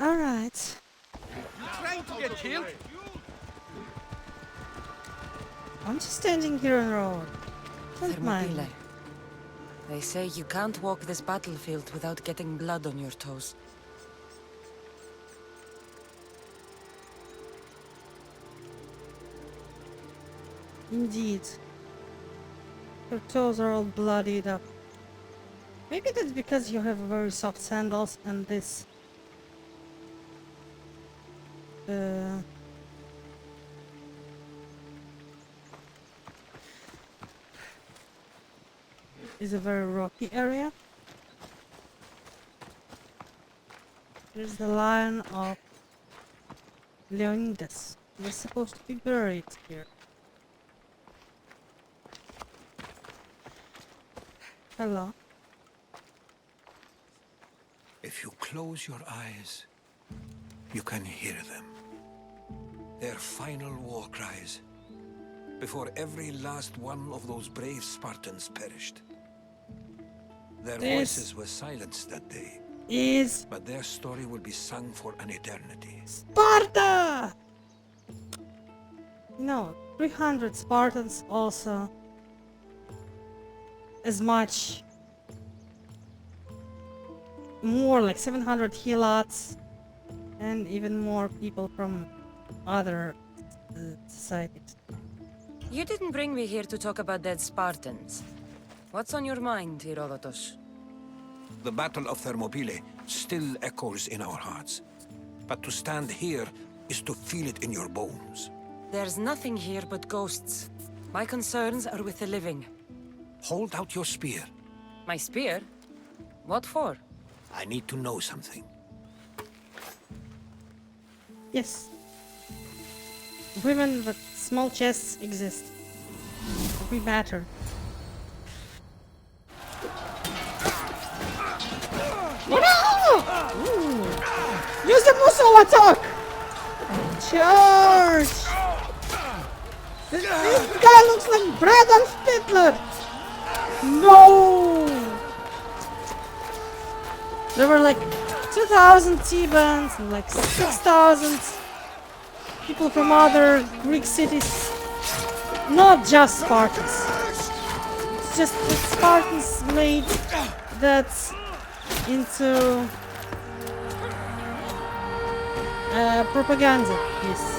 Alright. Trying to get killed? I'm just standing here on the road. Don't mind. Thermopylae. They say you can't walk this battlefield without getting blood on your toes. Indeed. Your toes are all bloodied up. Maybe that's because you have very soft sandals and this is a very rocky area. Here's the lion of Leonidas. They're supposed to be buried here. Hello. If you close your eyes, you can hear them. Their final war cries, before every last one of those brave Spartans perished. Their voices were silenced that day, but their story will be sung for an eternity. Sparta! No, 300 Spartans also. As much. More like 700 helots. And even more people from other societies. You didn't bring me here to talk about dead Spartans. What's on your mind, Herodotus? The Battle of Thermopylae still echoes in our hearts. But to stand here is to feel it in your bones. There's nothing here but ghosts. My concerns are with the living. Hold out your spear. My spear? What for? I need to know something. Yes. Women with small chests exist. We matter. Ooh. Use the muscle attack! Charge! This guy looks like Brandon Fittler! No! There were like 2,000 Thebans and like 6,000 people from other Greek cities. Not just Spartans. It's just the Spartans made that into propaganda piece.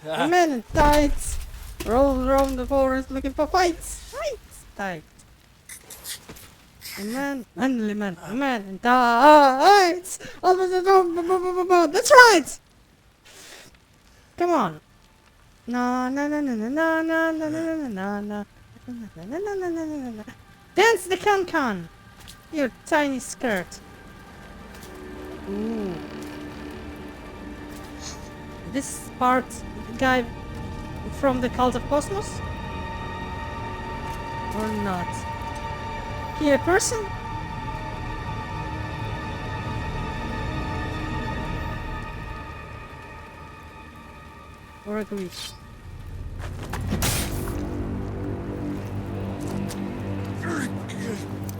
A man in tights roll around the forest looking for fights. Tights. A man in tights. That's right. Come on. No. Dance the can. Your tiny skirt. Ooh. This part guy from the cult of Cosmos? Or not? He a person? Or a Greek?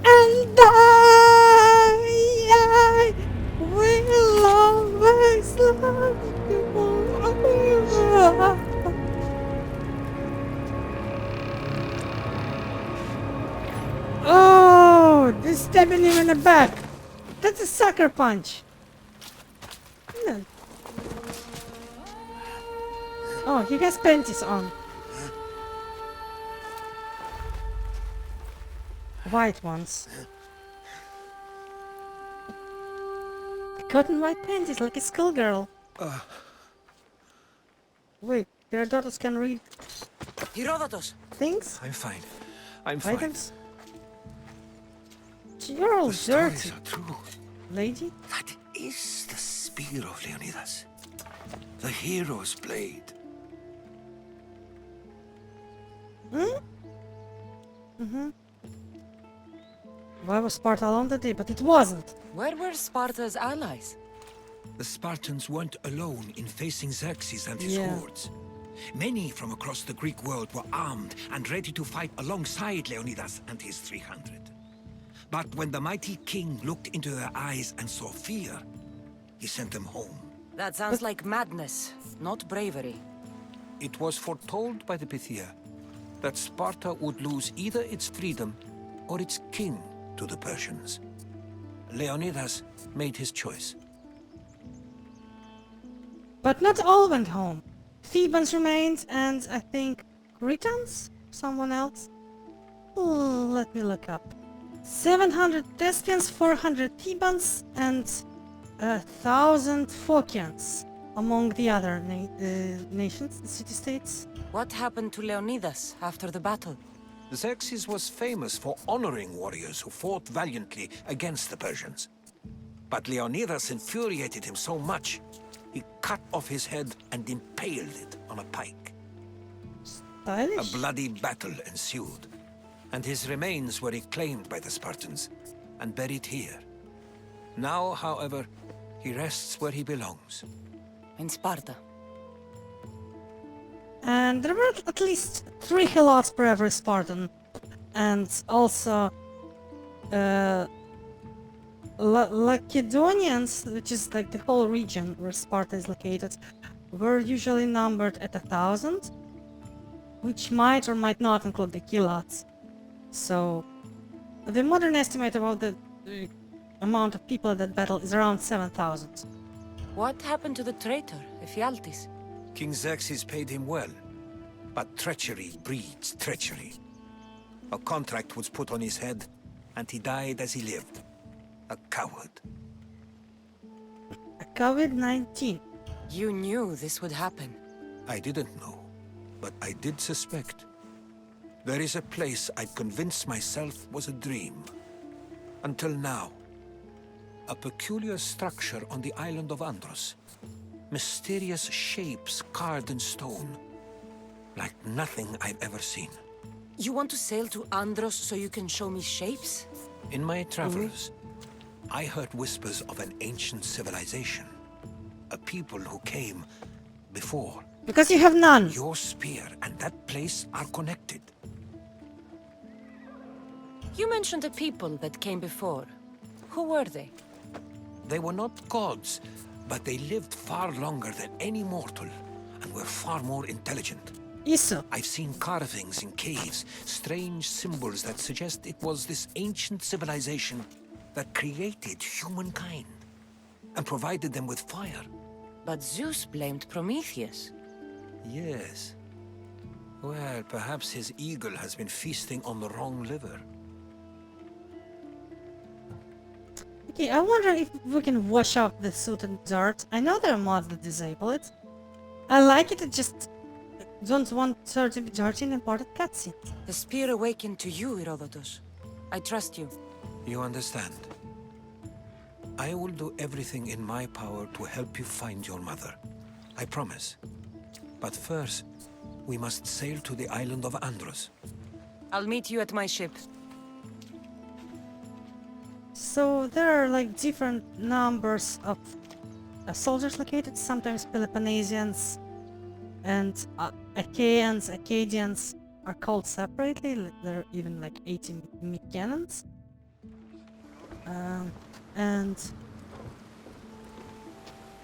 And I will always love you. Oh, they're stabbing him in the back. That's a sucker punch. No. Oh, he has panties on. White ones. Cotton white panties like a schoolgirl. Wait, Herodotus can read Herodotus! things? I'm fine. I'm fine. Items? You're all The stories dirty, are true. lady. That is the spear of Leonidas. The hero's blade. Why was Sparta alone that day? But it wasn't. Where were Sparta's allies? The Spartans weren't alone in facing Xerxes and his Yeah. hordes. Many from across the Greek world were armed and ready to fight alongside Leonidas and his 300. But when the mighty king looked into their eyes and saw fear, he sent them home. That sounds like madness, not bravery. It was foretold by the Pythia that Sparta would lose either its freedom or its king to the Persians. Leonidas made his choice. But not all went home. Thebans remained, and I think Cretans? Someone else? Let me look up. 700 Thespians, 400 Thebans, and 1,000 Phocians among the other nations, the city-states. What happened to Leonidas after the battle? Xerxes was famous for honoring warriors who fought valiantly against the Persians. But Leonidas infuriated him so much, he cut off his head and impaled it on a pike. Stylish. A bloody battle ensued, and his remains were reclaimed by the Spartans and buried here. Now, however, he rests where he belongs. In Sparta. And there were at least 3 helots per every Spartan. And also Lacedaemonians, which is like the whole region where Sparta is located, were usually numbered at 1,000, which might or might not include the helots. So the modern estimate about the amount of people at that battle is around 7,000. What happened to the traitor, Ephialtes? King Xerxes paid him well, but treachery breeds treachery. A contract was put on his head, and he died as he lived. A coward. A COVID-19. You knew this would happen. I didn't know, but I did suspect. There is a place I'd convinced myself was a dream. Until now. A peculiar structure on the island of Andros. Mysterious shapes carved in stone. Like nothing I've ever seen. You want to sail to Andros so you can show me shapes? In my travels, I heard whispers of an ancient civilization. A people who came before. Because you have none. Your spear and that place are connected. You mentioned a people that came before. Who were they? They were not gods, but they lived far longer than any mortal, and were far more intelligent. Iso. I've seen carvings in caves, strange symbols that suggest it was this ancient civilization that created humankind, and provided them with fire. But Zeus blamed Prometheus. Yes. Well, perhaps his eagle has been feasting on the wrong liver. Okay, I wonder if we can wash off the suit and dirt. I know there are mods that disable it. I like it, I just don't want her to be dirty in important cutscenes. The spear awakened to you, Herodotus. I trust you. You understand? I will do everything in my power to help you find your mother. I promise. But first, we must sail to the island of Andros. I'll meet you at my ship. So there are like different numbers of soldiers located, sometimes Peloponnesians and Achaeans, Acadians are called separately, there are even like 80 Mykenans. And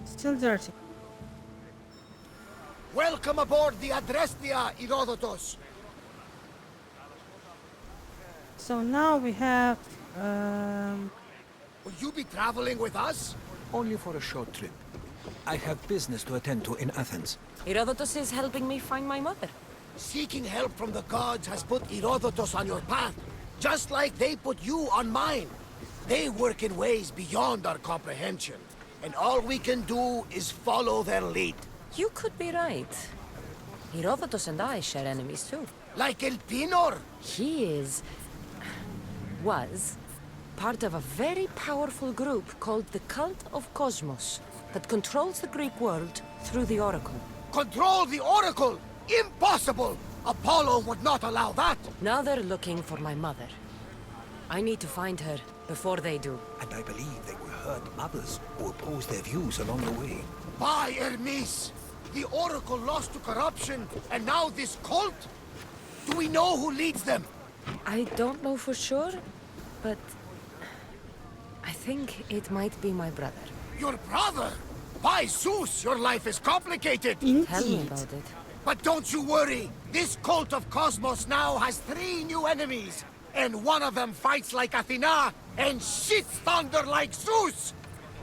still dirty. Welcome aboard the Adrestia, Herodotus. So now we have Will you be traveling with us? Only for a short trip. I have business to attend to in Athens. Herodotus is helping me find my mother. Seeking help from the gods has put Herodotus on your path, just like they put you on mine. They work in ways beyond our comprehension, and all we can do is follow their lead. You could be right. Herodotus and I share enemies too. Like Elpinor. He was part of a very powerful group called the Cult of Cosmos that controls the Greek world through the Oracle. Control the Oracle! Impossible! Apollo would not allow that! Now they're looking for my mother. I need to find her before they do. And I believe they will hurt others who oppose their views along the way. By Hermes! The Oracle lost to corruption, and now this cult? Do we know who leads them? I don't know for sure, but I think it might be my brother. Your brother? By Zeus, your life is complicated! Tell me Indeed. about it. But don't you worry! This cult of Cosmos now has 3 new enemies! And one of them fights like Athena and shits thunder like Zeus!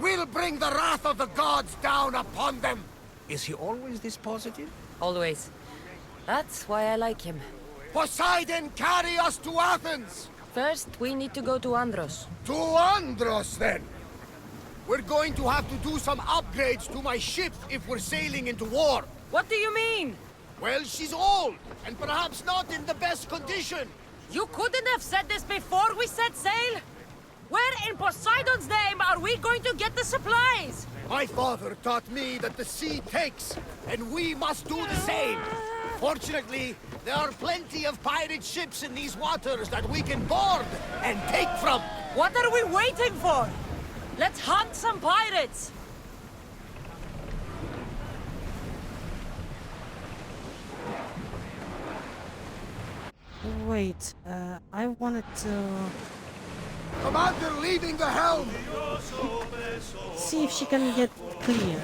We'll bring the wrath of the gods down upon them! Is he always this positive? Always. That's why I like him. Poseidon, carry us to Athens! First, we need to go to Andros. To Andros, then! We're going to have to do some upgrades to my ship if we're sailing into war. What do you mean? Well, she's old, and perhaps not in the best condition. You couldn't have said this before we set sail? Where in Poseidon's name are we going to get the supplies? My father taught me that the sea takes, and we must do the same. Fortunately, there are plenty of pirate ships in these waters that we can board and take from. What are we waiting for? Let's hunt some pirates! Wait, I wanted to Commander leaving the helm! see if she can get clear.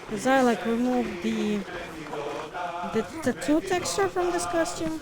Because I like removed the tattoo texture from this costume.